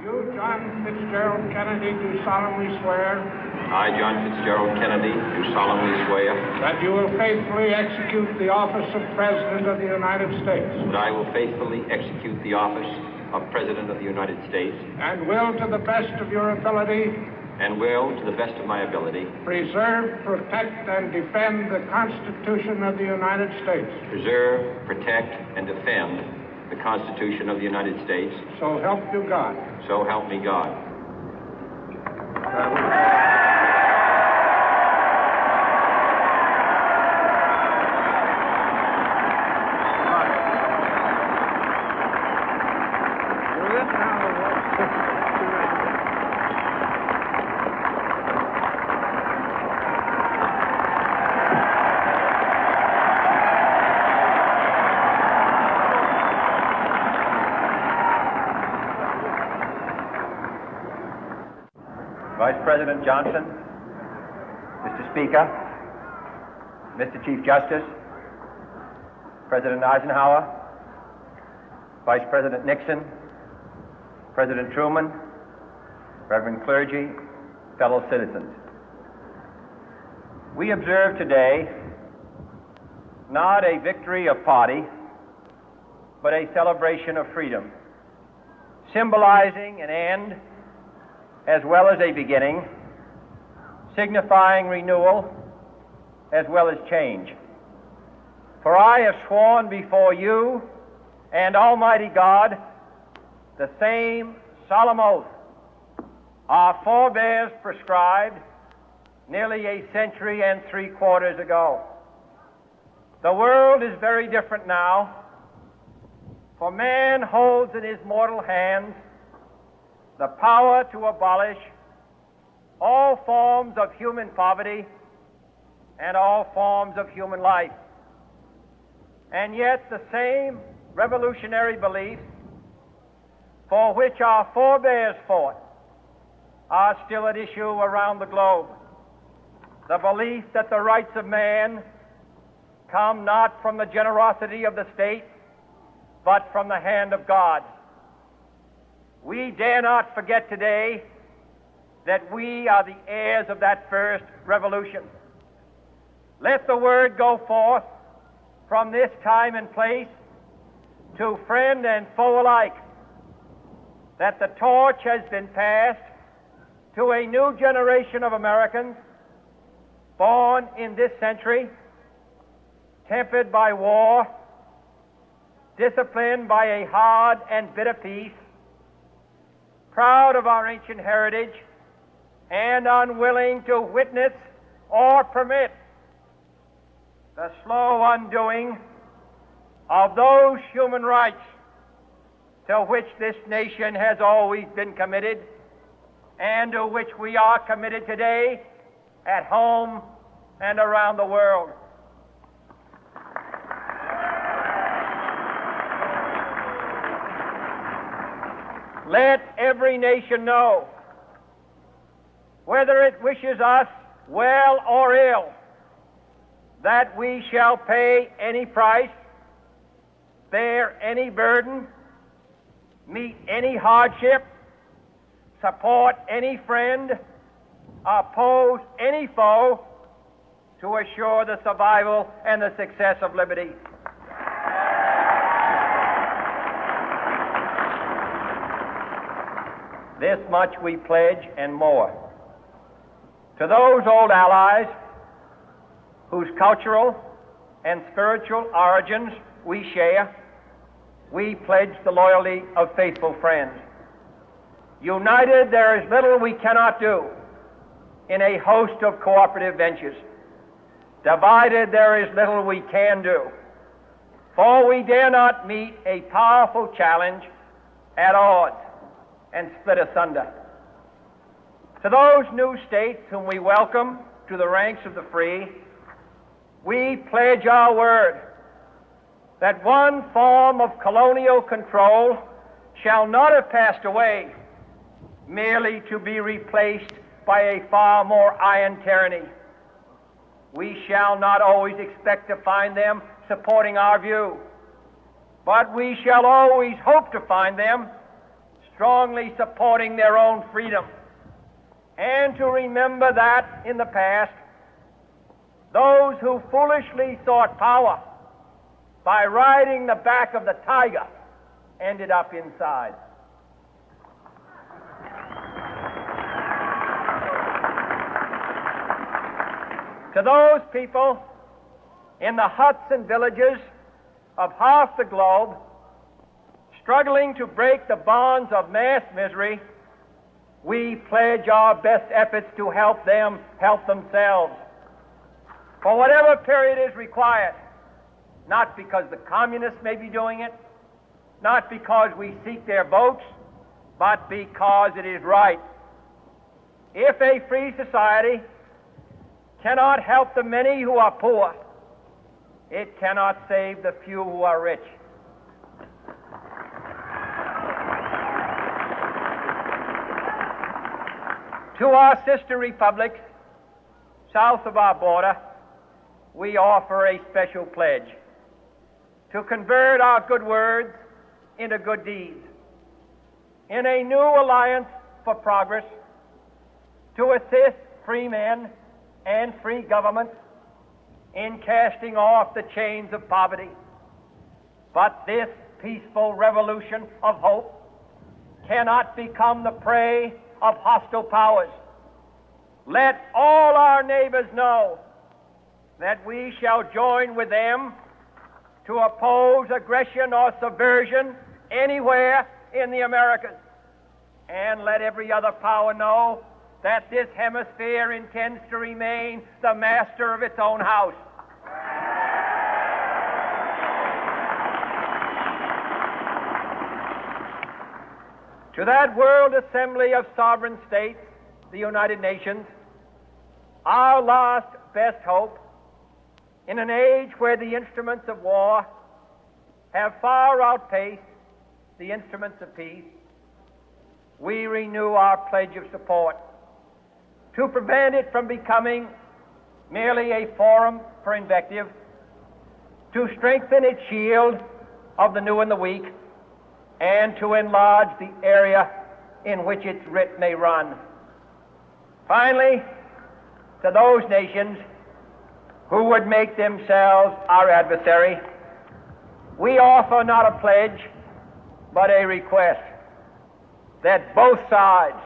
You, John Fitzgerald Kennedy, do solemnly swear. I, John Fitzgerald Kennedy, do solemnly swear. That you will faithfully execute the office of President of the United States. That I will faithfully execute the office of President of the United States. And will, to the best of your ability. And will, to the best of my ability. Preserve, protect, and defend the Constitution of the United States. Preserve, protect, and defend the Constitution of the United States. So help you God. So help me God. Vice President Johnson, Mr. Speaker, Mr. Chief Justice, President Eisenhower, Vice President Nixon, President Truman, Reverend clergy, fellow citizens. We observe today not a victory of party, but a celebration of freedom, symbolizing an end as well as a beginning, signifying renewal as well as change. For I have sworn before you and Almighty God the same solemn oath our forebears prescribed nearly a century and 3/4 ago. The world is very different now, for man holds in his mortal hands the power to abolish all forms of human poverty and all forms of human life. And yet the same revolutionary beliefs for which our forebears fought are still at issue around the globe. The belief that the rights of man come not from the generosity of the state, but from the hand of God. We dare not forget today that we are the heirs of that first revolution. Let the word go forth from this time and place to friend and foe alike that the torch has been passed to a new generation of Americans born in this century, tempered by war, disciplined by a hard and bitter peace, proud of our ancient heritage, and unwilling to witness or permit the slow undoing of those human rights to which this nation has always been committed and to which we are committed today at home and around the world. Let every nation know, whether it wishes us well or ill, that we shall pay any price, bear any burden, meet any hardship, support any friend, oppose any foe to assure the survival and the success of liberty. This much we pledge and more. To those old allies whose cultural and spiritual origins we share, we pledge the loyalty of faithful friends. United, there is little we cannot do in a host of cooperative ventures. Divided, there is little we can do, for we dare not meet a powerful challenge at odds and split asunder. To those new states whom we welcome to the ranks of the free, we pledge our word that one form of colonial control shall not have passed away, merely to be replaced by a far more iron tyranny. We shall not always expect to find them supporting our view, but we shall always hope to find them strongly supporting their own freedom, and to remember that in the past, those who foolishly sought power by riding the back of the tiger ended up inside. To those people in the huts and villages of half the globe struggling to break the bonds of mass misery, we pledge our best efforts to help them help themselves for whatever period is required, not because the communists may be doing it, not because we seek their votes, but because it is right. If a free society cannot help the many who are poor, it cannot save the few who are rich. To our sister republics south of our border, we offer a special pledge to convert our good words into good deeds, in a new alliance for progress, to assist free men and free governments in casting off the chains of poverty. But this peaceful revolution of hope cannot become the prey of hostile powers. Let all our neighbors know that we shall join with them to oppose aggression or subversion anywhere in the Americas. And let every other power know that this hemisphere intends to remain the master of its own house. To that World Assembly of Sovereign States, the United Nations, our last best hope, in an age where the instruments of war have far outpaced the instruments of peace, we renew our pledge of support to prevent it from becoming merely a forum for invective, to strengthen its shield of the new and the weak, and to enlarge the area in which its writ may run. Finally, to those nations who would make themselves our adversary, we offer not a pledge, but a request that both sides